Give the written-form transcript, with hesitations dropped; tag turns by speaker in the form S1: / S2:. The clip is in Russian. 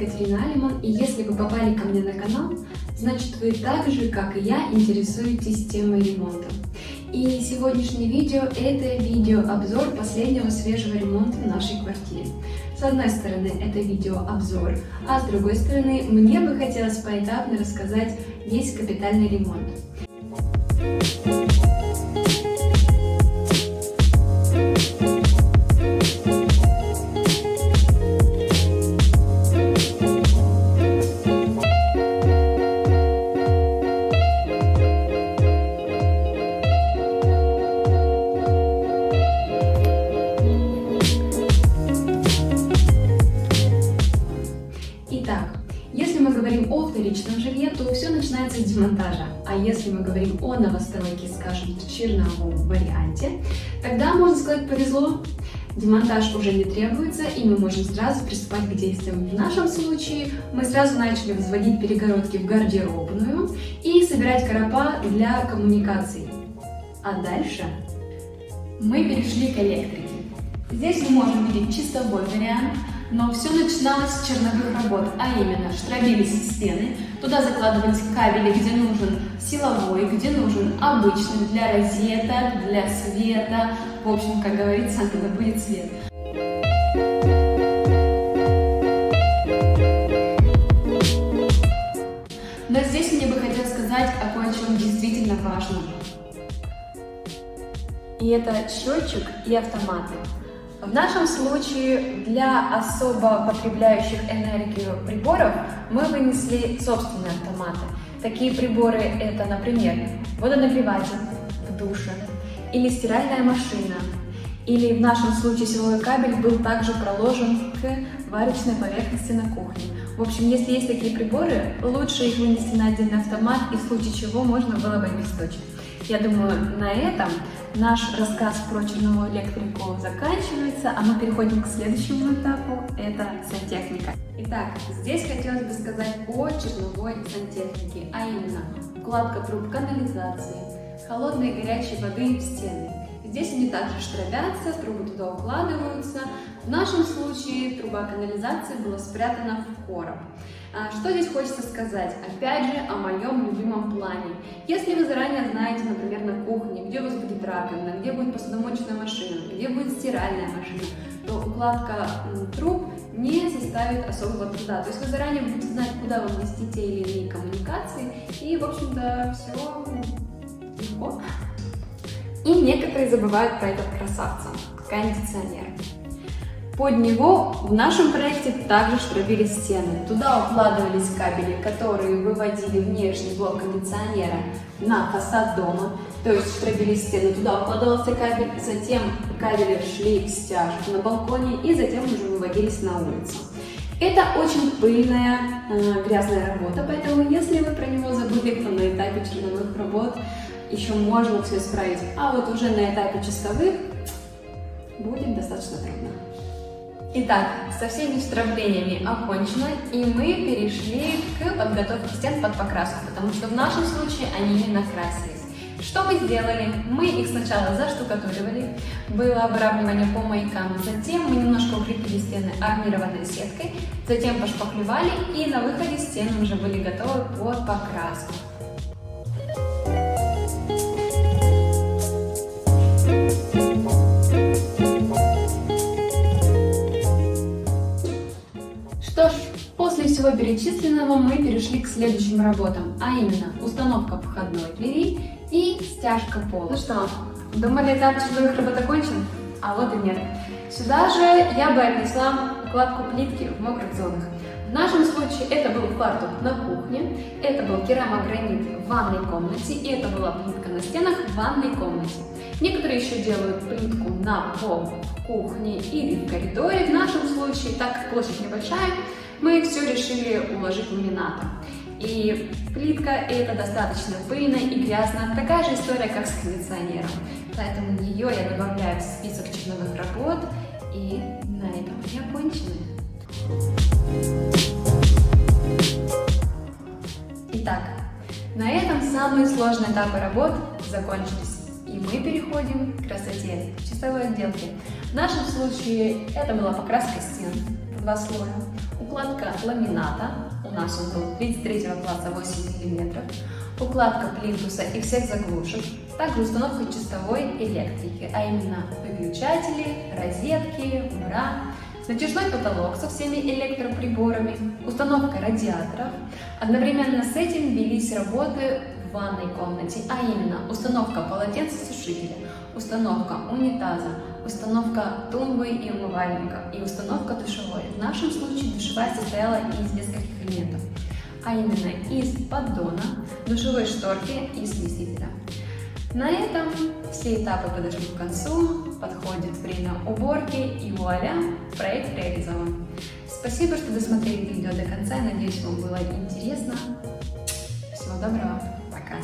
S1: Екатерина Алиман, и если вы попали ко мне на канал, значит вы так же, как и я, интересуетесь темой ремонта. И сегодняшнее видео – это видеообзор последнего свежего ремонта в нашей квартире. С одной стороны, это видеообзор, а с другой стороны, мне бы хотелось поэтапно рассказать весь капитальный ремонт. Если мы говорим о вторичном жилье, то все начинается с демонтажа. А если мы говорим о новостройке, скажем, в черновом варианте, тогда, можно сказать, повезло. Демонтаж уже не требуется, и мы можем сразу приступать к действиям. В нашем случае мы сразу начали возводить перегородки в гардеробную и собирать короба для коммуникаций. А дальше мы перешли к электрике. Здесь мы можем видеть чистовой вариант, но все начиналось с черновых работ, а именно штробились стены, туда закладывались кабели, где нужен силовой, где нужен обычный, для розеток, для света. В общем, как говорится, когда будет свет. Но здесь мне бы хотелось сказать о кое-чем действительно важном. И это счетчик и автоматы. В нашем случае для особо потребляющих энергию приборов мы вынесли собственные автоматы. Такие приборы это, например, водонагреватель в душе, или стиральная машина, или в нашем случае силовой кабель был также проложен к варочной поверхности на кухне. В общем, если есть такие приборы, лучше их вынести на отдельный автомат, и в случае чего можно было бы обесточить. Я думаю, на этом наш рассказ про черновую электрику заканчивается, а мы переходим к следующему этапу – это сантехника. Итак, здесь хотелось бы сказать о черновой сантехнике, а именно укладка труб канализации, холодной и горячей воды в стены. Здесь они также штробятся, трубы туда укладываются. В нашем случае труба канализации была спрятана в короб. Что здесь хочется сказать? Опять же, о моем любимом плане. Если вы заранее знаете, например, на кухне, где у вас будет раковина, где будет посудомоечная машина, где будет стиральная машина, то укладка труб не составит особого труда. То есть вы заранее будете знать, куда вы внести те или иные коммуникации, и, в общем-то, все легко. И некоторые забывают про этот красавца – кондиционер. Под него в нашем проекте также штробились стены. Туда укладывались кабели, которые выводили внешний блок кондиционера на фасад дома. То есть штробились стены, туда укладывался кабель, затем кабели шли в стяжку на балконе и затем уже выводились на улицу. Это очень пыльная, грязная работа, поэтому если вы про него забыли, то на этапе черновых работ еще можно все исправить, а вот уже на этапе чистовых будет достаточно трудно. Итак, со всеми штроблениями окончено, и мы перешли к подготовке стен под покраску, потому что в нашем случае они не накрасились. Что мы сделали? Мы их сначала заштукатуривали, было выравнивание по маякам, затем мы немножко укрепили стены армированной сеткой, затем пошпаклевали, и на выходе стены уже были готовы под покраску. Что ж, после всего перечисленного мы перешли к следующим работам, а именно установка входной двери и стяжка пола. Ну что, думали, этап черновых работ окончен? А вот и нет. Сюда же я бы отнесла укладку плитки в мокрых зонах. В нашем случае это был фартук на кухне, это был керамогранит в ванной комнате и это была плитка на стенах в ванной комнате. Некоторые еще делают плитку на пол в кухне или в коридоре. В нашем случае, так как площадь небольшая, мы все решили уложить ламинатом. И плитка это достаточно пыльная и грязная, такая же история, как с кондиционером. Поэтому ее я добавляю в список черновых работ, и на этом они окончены. Итак, на этом самые сложные этапы работ закончились. И мы переходим к красоте чистовой отделки. В нашем случае это была покраска стен в 2 слоя, укладка ламината, у нас он был 33 класса 8 мм, укладка плинтуса и всех заглушек, также установка чистовой электрики, а именно выключатели, розетки, бра, натяжной потолок со всеми электроприборами, установка радиаторов. Одновременно с этим велись работы в ванной комнате, а именно установка полотенцесушителя, установка унитаза, установка тумбы и умывальника и установка душевой. В нашем случае душевая состояла из нескольких элементов, а именно из поддона, душевой шторки и смесителя. На этом все этапы подошли к концу, подходит время уборки и вуаля, проект реализован. Спасибо, что досмотрели видео до конца, надеюсь, вам было интересно. Всего доброго, пока!